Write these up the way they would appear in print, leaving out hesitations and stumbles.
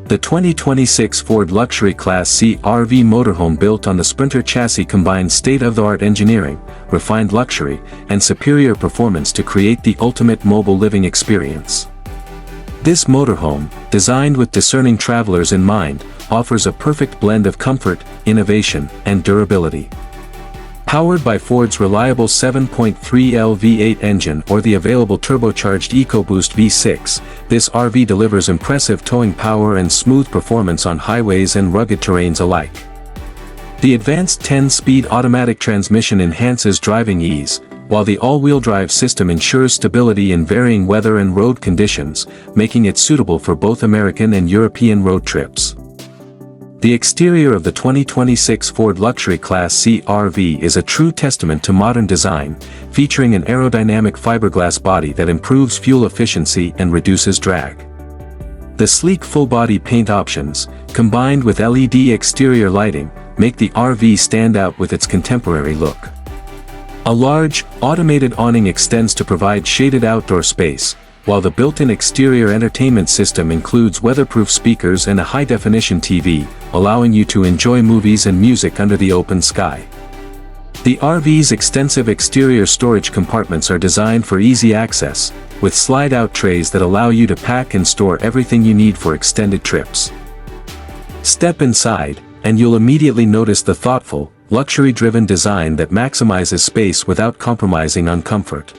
The 2026 Ford Luxury Class C RV motorhome built on the Sprinter chassis combines state-of-the-art engineering, refined luxury, and superior performance to create the ultimate mobile living experience. This motorhome, designed with discerning travelers in mind, offers a perfect blend of comfort, innovation, and durability. Powered by Ford's reliable 7.3L V8 engine or the available turbocharged EcoBoost V6, this RV delivers impressive towing power and smooth performance on highways and rugged terrains alike. The advanced 10-speed automatic transmission enhances driving ease, while the all-wheel drive system ensures stability in varying weather and road conditions, making it suitable for both American and European road trips. The exterior of the 2026 Ford Luxury Class C RV is a true testament to modern design, featuring an aerodynamic fiberglass body that improves fuel efficiency and reduces drag. The sleek full-body paint options, combined with LED exterior lighting, make the RV stand out with its contemporary look. A large, automated awning extends to provide shaded outdoor space, while the built-in exterior entertainment system includes weatherproof speakers and a high-definition TV, allowing you to enjoy movies and music under the open sky. The RV's extensive exterior storage compartments are designed for easy access, with slide-out trays that allow you to pack and store everything you need for extended trips. Step inside, and you'll immediately notice the thoughtful, luxury-driven design that maximizes space without compromising on comfort.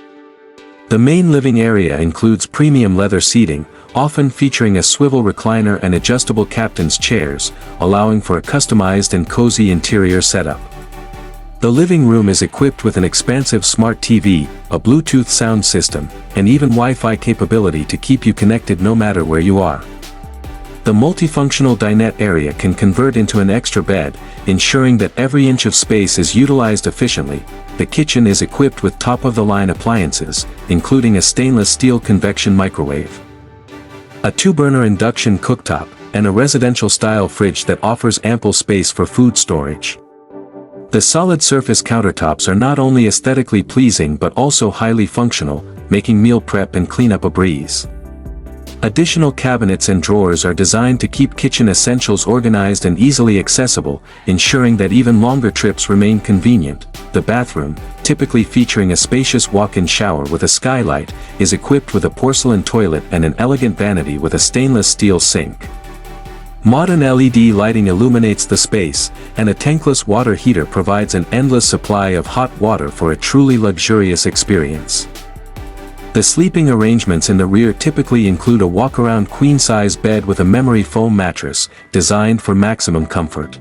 The main living area includes premium leather seating, often featuring a swivel recliner and adjustable captain's chairs, allowing for a customized and cozy interior setup. The living room is equipped with an expansive smart TV, a Bluetooth sound system, and even Wi-Fi capability to keep you connected no matter where you are. The multifunctional dinette area can convert into an extra bed, ensuring that every inch of space is utilized efficiently. The kitchen is equipped with top-of-the-line appliances, including a stainless steel convection microwave, a 2-burner induction cooktop, and a residential-style fridge that offers ample space for food storage. The solid surface countertops are not only aesthetically pleasing but also highly functional, making meal prep and cleanup a breeze. Additional cabinets and drawers are designed to keep kitchen essentials organized and easily accessible, ensuring that even longer trips remain convenient. The bathroom, typically featuring a spacious walk-in shower with a skylight, is equipped with a porcelain toilet and an elegant vanity with a stainless steel sink. Modern LED lighting illuminates the space, and a tankless water heater provides an endless supply of hot water for a truly luxurious experience. The sleeping arrangements in the rear typically include a walk-around queen-size bed with a memory foam mattress, designed for maximum comfort.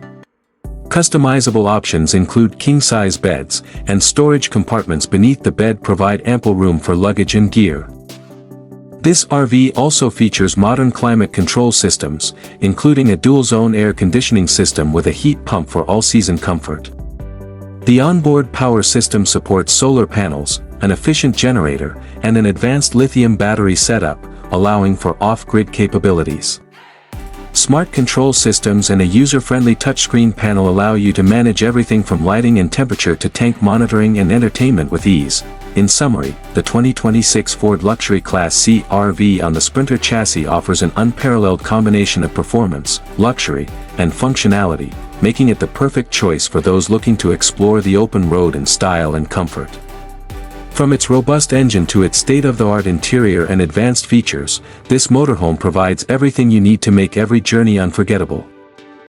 Customizable options include king-size beds, and storage compartments beneath the bed provide ample room for luggage and gear. This RV also features modern climate control systems, including a dual-zone air conditioning system with a heat pump for all-season comfort. The onboard power system supports solar panels, an efficient generator, and an advanced lithium battery setup, allowing for off-grid capabilities. Smart control systems and a user-friendly touchscreen panel allow you to manage everything from lighting and temperature to tank monitoring and entertainment with ease. In summary, the 2026 Ford Luxury Class C RV on the Sprinter chassis offers an unparalleled combination of performance, luxury, and functionality, making it the perfect choice for those looking to explore the open road in style and comfort. From its robust engine to its state-of-the-art interior and advanced features, this motorhome provides everything you need to make every journey unforgettable.